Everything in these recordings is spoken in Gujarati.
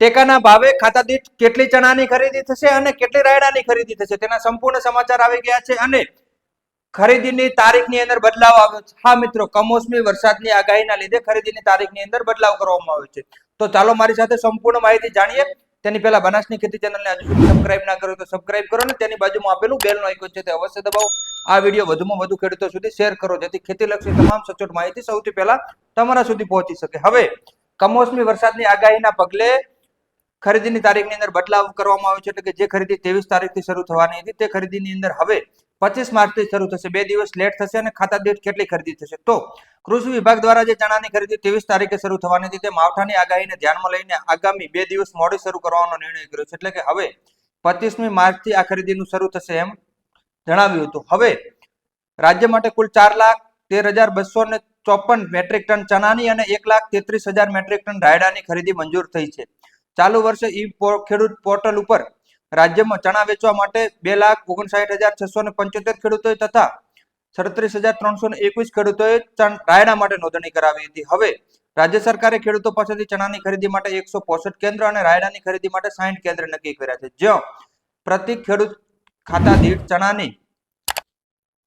ટેકાના ભાવે ખાતા દીઠ કેટલી ચણાની ખરીદી થશે અને કેટલી રાયડાની ખરીદી થશે તેના સંપૂર્ણ સમાચાર આવી ગયા છે અને ખરીદીની તારીખની અંદર બદલાવ આવ્યો છે. હા મિત્રો, કમોસમી વરસાદની આગાહીના લીધે ખરીદીની તારીખની અંદર બદલાવ કરવામાં આવ્યો છે. તો ચાલો મારી સાથે સંપૂર્ણ માહિતી જાણીએ. તેની પહેલા બનાસની ખેતી ચેનલને હજુ સુધી સબસ્ક્રાઇબ ના કરો તો સબસ્ક્રાઇબ કરો ને તેની બાજુમાં આપેલું બેલનો આઇકોન છે તે અવશ્ય દબાવો. આ વિડીયો વધુમાં વધુ ખેડૂતો સુધી શેર કરો જેથી ખેતીલક્ષી તમામ સચોટ માહિતી સૌથી પહેલા તમારા સુધી પહોંચી શકે. હવે કમોસમી વરસાદની આગાહીના પગલે ખરીદીની તારીખની અંદર બદલાવ કરવામાં આવ્યો છે, એટલે કે જે ખરીદી 23 તારીખથી શરૂ થવાની હતી તે ખરીદીની અંદર હવે 25 માર્ચથી શરૂ થશે. 2 દિવસ લેટ થશે અને ખાતા દીઠ કેટલી ખરીદી થશે? તો કૃષિ વિભાગ દ્વારા જે ચણાની ખરીદી 23 તારીખે શરૂ થવાની હતી તે માવઠાની આગાહીને ધ્યાનમાં લઈને આગામી 2 દિવસ મોડી શરૂ કરવાનો નિર્ણય કર્યો છે, એટલે કે હવે 25મી માર્ચથી આ ખરીદીનું શરૂ થશે એમ જણાવ્યું હતું. હવે રાજ્ય માટે કુલ 4,13,254 મેટ્રિક ટન ચણાની અને 1,33,000 મેટ્રિક ટન રાયડાની ખરીદી મંજૂર થઈ છે. ચાલુ વર્ષે ખેડૂત પોર્ટલ ઉપર રાજ્યમાં ચણા વેચવા માટે 2,59,675 ખેડૂતોએ તથા 37,321 ખેડૂતોએ રાયડા માટે નોંધણી કરાવી હતી. હવે રાજ્ય સરકારે ખેડૂતો પાસેથી ચણાની ખરીદી માટે 165 કેન્દ્ર અને રાયડાની ખરીદી માટે 60 કેન્દ્ર નક્કી કર્યા છે, જ્યાં પ્રતિ ખેડૂત ખાતા દીઠ ચણાની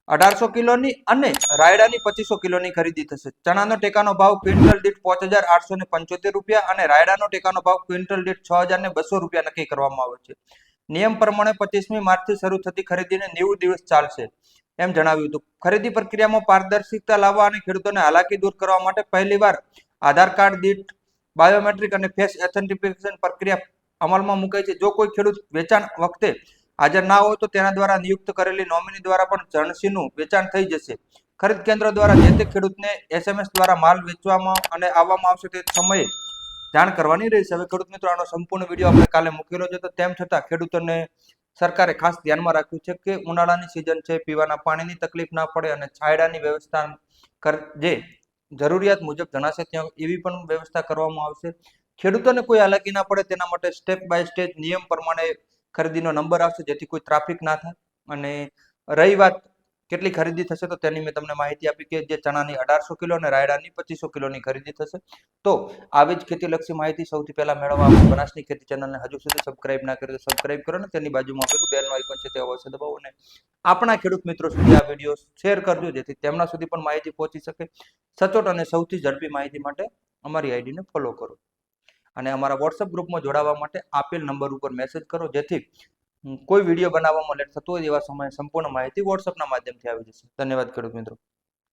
1800 કિલોની અને રાયડાની 2500 કિલોની ખરીદી થશે. ચણાનો ટેકાનો ભાવ ક્વિન્ટલ દીઠ 5,875 રૂપિયા અને રાયડાનો ટેકાનો ભાવ ક્વિન્ટલ દીઠ 6,200 રૂપિયા નક્કી કરવામાં આવ્યો છે. નિયમ પ્રમાણે 25મી માર્ચથી શરૂ થતી ખરીદીને 90 દિવસ ચાલશે એમ જણાવ્યું હતું. ખરીદી પ્રક્રિયામાં પારદર્શિતા લાવવા અને ખેડૂતોને હાલાકી દૂર કરવા માટે પહેલીવાર આધાર કાર્ડ દીઠ બાયોમેટ્રિક અને ફેસ ઓથેન્ટિફિકેશન પ્રક્રિયા અમલમાં મુકાઈ છે. જો કોઈ ખેડૂત વેચાણ વખતે હાજર ના હોય તો તેના દ્વારા નિયુક્ત કરેલી નોમિની દ્વારા પણ જણસીનું વેચાણ થઈ જશે. ખરીદ કેન્દ્ર દ્વારા જે તે ખેડૂતને SMS દ્વારા માલ વેચવામાં અને આવવામાં આવશે તે સમયે જાણ કરવાની રહેશે. હવે ખેડૂત મિત્રો, આનો સંપૂર્ણ વિડીયો આપણે કાલે મૂકેલો છે, તો તેમ છતાં ખેડૂતોને સરકારે ખાસ ધ્યાનમાં રાખ્યું છે કે ઉનાળાની સિઝન છે, પીવાના પાણીની તકલીફ ના પડે અને છાંયડાની વ્યવસ્થા જે જરૂરિયાત મુજબ જણાશે ત્યાં એવી પણ વ્યવસ્થા કરવામાં આવશે. ખેડૂતોને કોઈ હાલાકી ના પડે તેના માટે સ્ટેપ બાય સ્ટેપ નિયમ પ્રમાણે ખરીદીનો નંબર આવશે જેથી કોઈ ટ્રાફિક ના થાય. અને રહી વાત કેટલી ખરીદી થશે તો તેની મેં તમને માહિતી આપી કે જે ચણાની 1800 કિલો અને રાયડાની 2500 કિલોની ખરીદી થશે. તો આવી જ ખેતીલક્ષી માહિતી સૌથી પહેલા મેળવવા આપણે બનાસની ખેતી ચેનલને હજુ સુધી સબસ્ક્રાઇબ ના કરી તો સબસ્ક્રાઇબ કરો ને તેની બાજુમાં આપેલું બેલનો આઇકોન છે તે અવશ્ય દબાવો અને આપણા ખેડૂત મિત્રો સુધી આ વિડીયો શેર કરજો જેથી તેમના સુધી પણ માહિતી પહોંચી શકે. સચોટ અને સૌથી ઝડપી માહિતી માટે અમારી આઈડીને ફોલો કરો અને અમારા વોટ્સઅપ ગ્રુપમાં જોડાવા માટે આપેલ નંબર ઉપર મેસેજ કરો જેથી કોઈ વિડીયો બનાવવામાં લેટ થતો હોય એવા સમયે સંપૂર્ણ માહિતી વોટ્સઅપના માધ્યમથી આવી જશે. ધન્યવાદ ખેડૂત મિત્રો.